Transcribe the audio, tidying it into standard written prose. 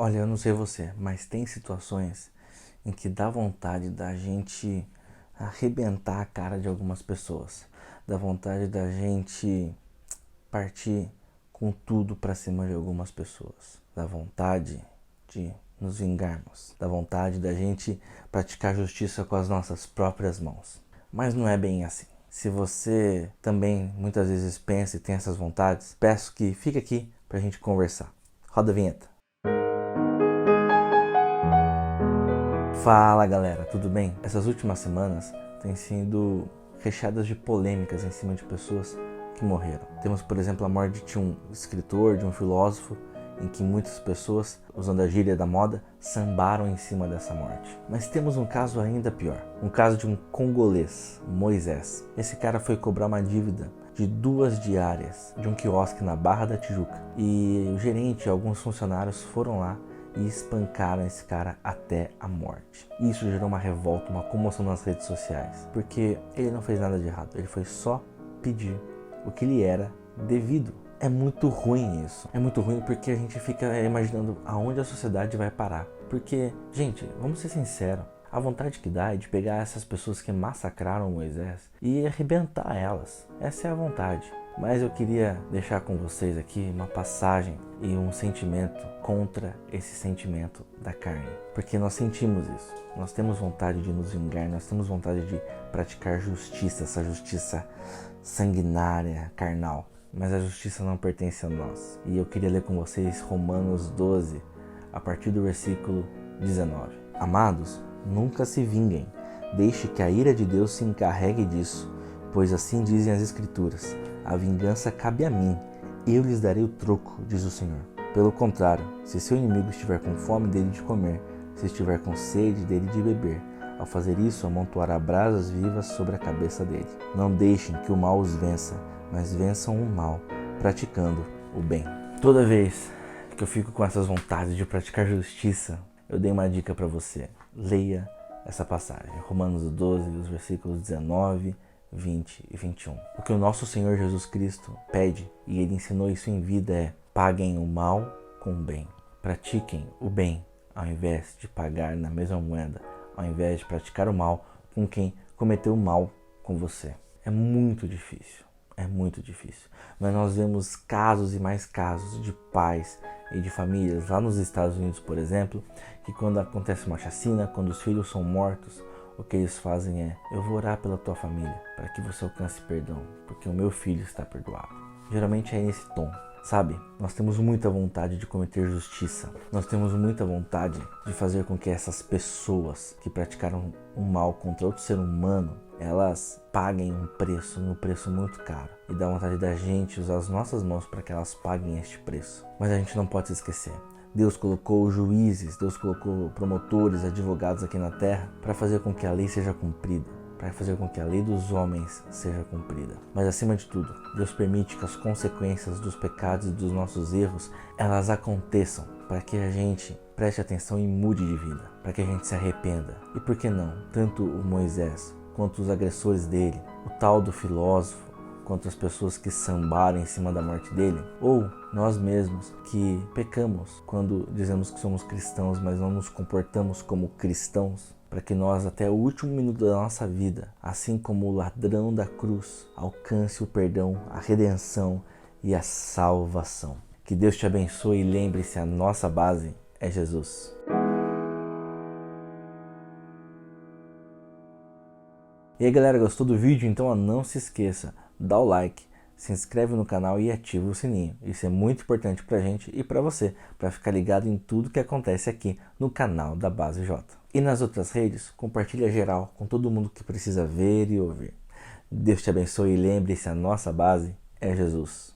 Olha, eu não sei você, mas tem situações em que dá vontade da gente arrebentar a cara de algumas pessoas. Dá vontade da gente partir com tudo pra cima de algumas pessoas. Dá vontade de nos vingarmos. Dá vontade da gente praticar justiça com as nossas próprias mãos. Mas não é bem assim. Se você também muitas vezes pensa e tem essas vontades, peço que fique aqui pra gente conversar. Roda a vinheta. Fala galera, tudo bem? Essas últimas semanas têm sido recheadas de polêmicas em cima de pessoas que morreram. Temos, por exemplo, a morte de um escritor, de um filósofo, em que muitas pessoas, usando a gíria da moda, sambaram em cima dessa morte. Mas temos um caso ainda pior, um caso de um congolês, Moisés. Esse cara foi cobrar uma dívida de 2 diárias de um quiosque na Barra da Tijuca. E o gerente e alguns funcionários foram lá e espancaram esse cara até a morte. Isso gerou uma revolta, uma comoção nas redes sociais, porque ele não fez nada de errado, ele foi só pedir o que lhe era devido. É muito ruim isso, é muito ruim porque a gente fica imaginando aonde a sociedade vai parar. Porque, gente, vamos ser sinceros, a vontade que dá é de pegar essas pessoas que massacraram Moisés e arrebentar elas. Essa é a vontade. Mas eu queria deixar com vocês aqui uma passagem e um sentimento contra esse sentimento da carne. Porque nós sentimos isso. Nós temos vontade de nos vingar, nós temos vontade de praticar justiça, essa justiça sanguinária, carnal. Mas a justiça não pertence a nós. E eu queria ler com vocês Romanos 12, a partir do versículo 19. Amados, nunca se vinguem. Deixe que a ira de Deus se encarregue disso, pois assim dizem as Escrituras. A vingança cabe a mim, eu lhes darei o troco, diz o Senhor. Pelo contrário, se seu inimigo estiver com fome, dele de comer, se estiver com sede, dele de beber. Ao fazer isso, amontoará brasas vivas sobre a cabeça dele. Não deixem que o mal os vença, mas vençam o mal, praticando o bem. Toda vez que eu fico com essas vontades de praticar justiça, eu dei uma dica para você. Leia essa passagem, Romanos 12, os versículos 19, 20 e 21. O que o nosso Senhor Jesus Cristo pede, e Ele ensinou isso em vida, é: paguem o mal com o bem. Pratiquem o bem, ao invés de pagar na mesma moeda, ao invés de praticar o mal com quem cometeu o mal com você. É muito difícil, é muito difícil. Mas nós vemos casos e mais casos de pais e de famílias, lá nos Estados Unidos, por exemplo, que quando acontece uma chacina, quando os filhos são mortos, o que eles fazem é: eu vou orar pela tua família, para que você alcance perdão, porque o meu filho está perdoado. Geralmente é nesse tom, sabe? Nós temos muita vontade de cometer justiça. Nós temos muita vontade de fazer com que essas pessoas que praticaram um mal contra outro ser humano, elas paguem um preço muito caro. E dá vontade da gente usar as nossas mãos para que elas paguem este preço. Mas a gente não pode se esquecer. Deus colocou juízes, Deus colocou promotores, advogados aqui na terra para fazer com que a lei seja cumprida, para fazer com que a lei dos homens seja cumprida. Mas acima de tudo, Deus permite que as consequências dos pecados e dos nossos erros, elas aconteçam para que a gente preste atenção e mude de vida, para que a gente se arrependa. E por que não? Tanto o Moisés quanto os agressores dele, o tal do filósofo, quanto as pessoas que sambaram em cima da morte dele, ou nós mesmos que pecamos quando dizemos que somos cristãos, mas não nos comportamos como cristãos, para que nós até o último minuto da nossa vida, assim como o ladrão da cruz, alcance o perdão, a redenção e a salvação. Que Deus te abençoe e lembre-se, a nossa base é Jesus. E aí galera, gostou do vídeo? Então não se esqueça, dá o like, se inscreve no canal e ativa o sininho. Isso é muito importante pra gente e pra você, pra ficar ligado em tudo que acontece aqui no canal da Base J. E nas outras redes, compartilha geral com todo mundo que precisa ver e ouvir. Deus te abençoe e lembre-se, a nossa base é Jesus.